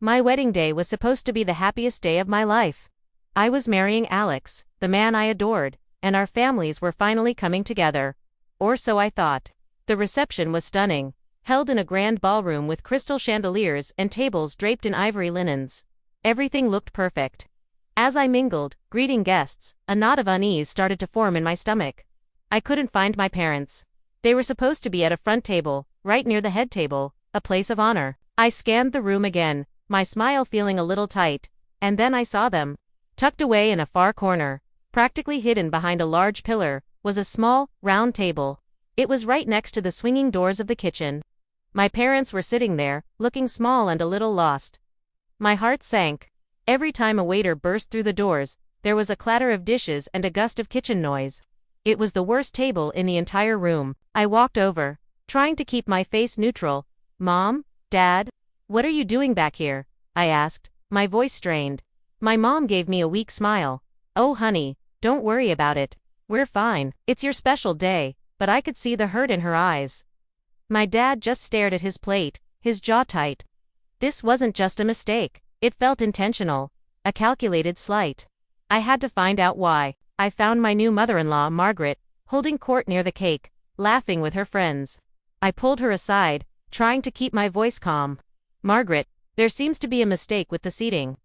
My wedding day was supposed to be the happiest day of my life. I was marrying Alex, the man I adored, and our families were finally coming together. Or so I thought. The reception was stunning, held in a grand ballroom with crystal chandeliers and tables draped in ivory linens. Everything looked perfect. As I mingled, greeting guests, a knot of unease started to form in my stomach. I couldn't find my parents. They were supposed to be at a front table, right near the head table, a place of honor. I scanned the room again, my smile feeling a little tight, and then I saw them. Tucked away in a far corner, practically hidden behind a large pillar, was a small, round table. It was right next to the swinging doors of the kitchen. My parents were sitting there, looking small and a little lost. My heart sank. Every time a waiter burst through the doors, there was a clatter of dishes and a gust of kitchen noise. It was the worst table in the entire room. I walked over, trying to keep my face neutral. "Mom? Dad? What are you doing back here?" I asked, my voice strained. My mom gave me a weak smile. "Oh honey, don't worry about it. We're fine. It's your special day," but I could see the hurt in her eyes. My dad just stared at his plate, his jaw tight. This wasn't just a mistake. It felt intentional. A calculated slight. I had to find out why. I found my new mother-in-law, Margaret, holding court near the cake, laughing with her friends. I pulled her aside, trying to keep my voice calm. "Margaret, there seems to be a mistake with the seating.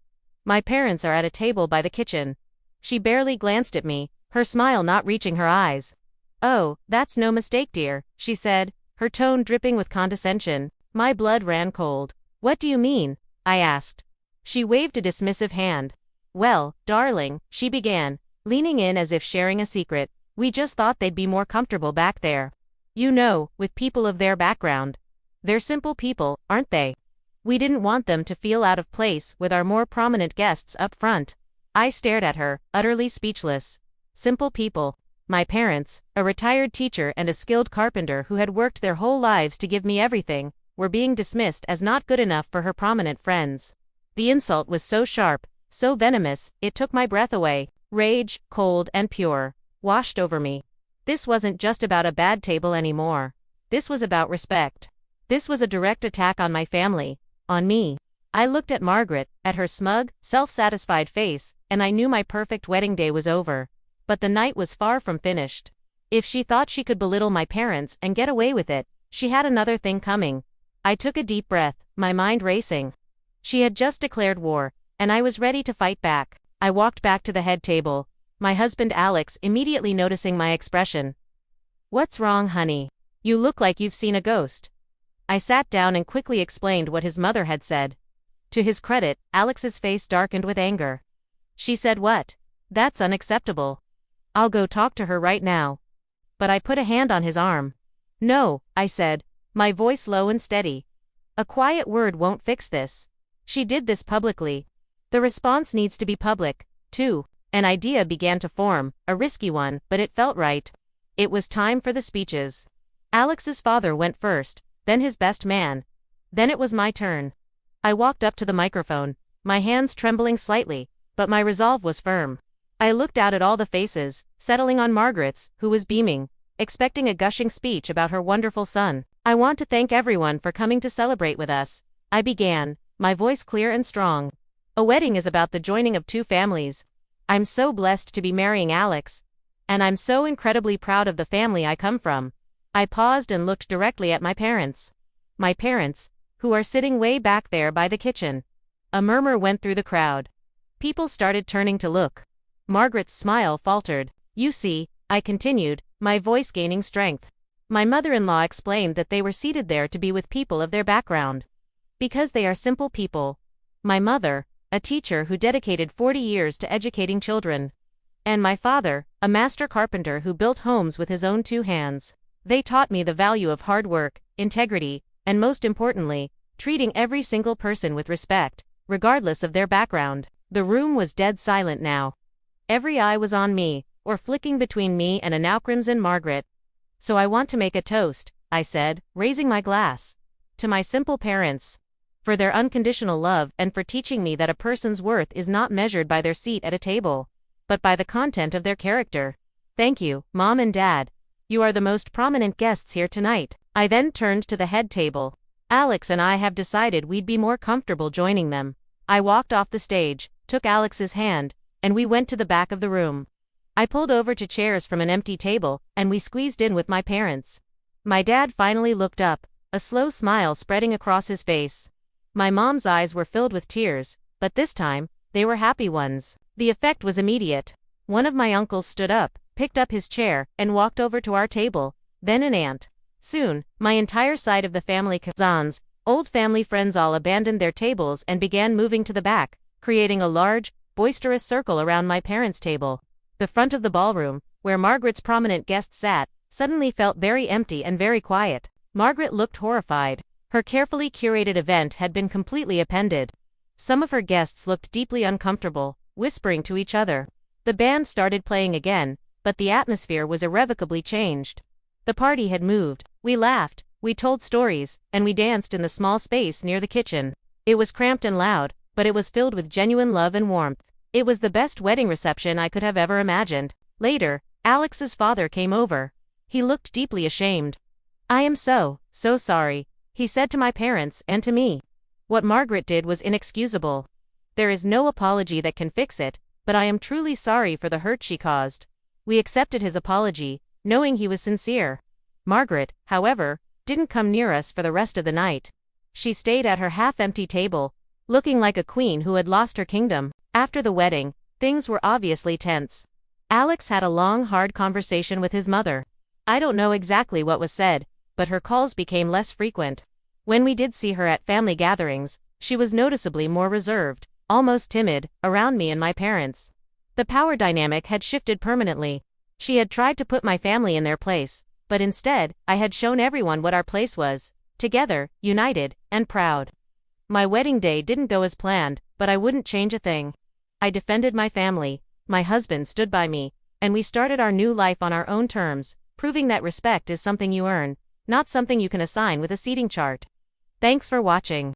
My parents are at a table by the kitchen." She barely glanced at me, her smile not reaching her eyes. "Oh, that's no mistake, dear," she said, her tone dripping with condescension. My blood ran cold. "What do you mean?" I asked. She waved a dismissive hand. "Well, darling," she began, leaning in as if sharing a secret, "we just thought they'd be more comfortable back there. You know, with people of their background. They're simple people, aren't they? We didn't want them to feel out of place with our more prominent guests up front." I stared at her, utterly speechless. Simple people. My parents, a retired teacher and a skilled carpenter who had worked their whole lives to give me everything, were being dismissed as not good enough for her prominent friends. The insult was so sharp, so venomous, it took my breath away. Rage, cold and pure, washed over me. This wasn't just about a bad table anymore. This was about respect. This was a direct attack on my family, on me. I looked at Margaret, at her smug, self-satisfied face, and I knew my perfect wedding day was over. But the night was far from finished. If she thought she could belittle my parents and get away with it, she had another thing coming. I took a deep breath, my mind racing. She had just declared war, and I was ready to fight back. I walked back to the head table, my husband Alex immediately noticing my expression. "What's wrong, honey? You look like you've seen a ghost." I sat down and quickly explained what his mother had said. To his credit, Alex's face darkened with anger. "She said what? That's unacceptable. I'll go talk to her right now." But I put a hand on his arm. "No," I said, my voice low and steady. "A quiet word won't fix this. She did this publicly. The response needs to be public, too." An idea began to form, a risky one, but it felt right. It was time for the speeches. Alex's father went first, then his best man. Then it was my turn. I walked up to the microphone, my hands trembling slightly, but my resolve was firm. I looked out at all the faces, settling on Margaret's, who was beaming, expecting a gushing speech about her wonderful son. "I want to thank everyone for coming to celebrate with us," I began, my voice clear and strong. "A wedding is about the joining of two families. I'm so blessed to be marrying Alex. And I'm so incredibly proud of the family I come from." I paused and looked directly at my parents. My parents, who are sitting way back there by the kitchen. A murmur went through the crowd. People started turning to look. Margaret's smile faltered. "You see," I continued, my voice gaining strength. "My mother-in-law explained that they were seated there to be with people of their background. Because they are simple people. My mother, a teacher who dedicated 40 years to educating children. And my father, a master carpenter who built homes with his own two hands. They taught me the value of hard work, integrity, and most importantly, treating every single person with respect, regardless of their background." The room was dead silent now. Every eye was on me, or flicking between me and a now crimson Margaret. "So I want to make a toast," I said, raising my glass. "To my simple parents. For their unconditional love and for teaching me that a person's worth is not measured by their seat at a table, but by the content of their character. Thank you, Mom and Dad. You are the most prominent guests here tonight." I then turned to the head table. Alex and I have decided we'd be more comfortable joining them. I walked off the stage, took Alex's hand, and we went to the back of the room. I pulled over to chairs from an empty table, and we squeezed in with my parents. My dad finally looked up, a slow smile spreading across his face. My mom's eyes were filled with tears, but this time, they were happy ones. The effect was immediate. One of my uncles stood up, picked up his chair, and walked over to our table, then an aunt. Soon, my entire side of the family cousins, old family friends all abandoned their tables and began moving to the back, creating a large, boisterous circle around my parents' table. The front of the ballroom, where Margaret's prominent guests sat, suddenly felt very empty and very quiet. Margaret looked horrified. Her carefully curated event had been completely upended. Some of her guests looked deeply uncomfortable, whispering to each other. The band started playing again, but the atmosphere was irrevocably changed. The party had moved. We laughed, we told stories, and we danced in the small space near the kitchen. It was cramped and loud, but it was filled with genuine love and warmth. It was the best wedding reception I could have ever imagined. Later, Alex's father came over. He looked deeply ashamed. "I am so sorry," he said to my parents and to me. What Margaret did was inexcusable. There is no apology that can fix it, but I am truly sorry for the hurt she caused. We accepted his apology, knowing he was sincere. Margaret, however, didn't come near us for the rest of the night. She stayed at her half-empty table, looking like a queen who had lost her kingdom. After the wedding, things were obviously tense. Alex had a long, hard conversation with his mother. I don't know exactly what was said, but her calls became less frequent. When we did see her at family gatherings, she was noticeably more reserved, almost timid, around me and my parents. The power dynamic had shifted permanently. She had tried to put my family in their place, but instead, I had shown everyone what our place was, together, united, and proud. My wedding day didn't go as planned, but I wouldn't change a thing. I defended my family, my husband stood by me, and we started our new life on our own terms, proving that respect is something you earn, not something you can assign with a seating chart. Thanks for watching.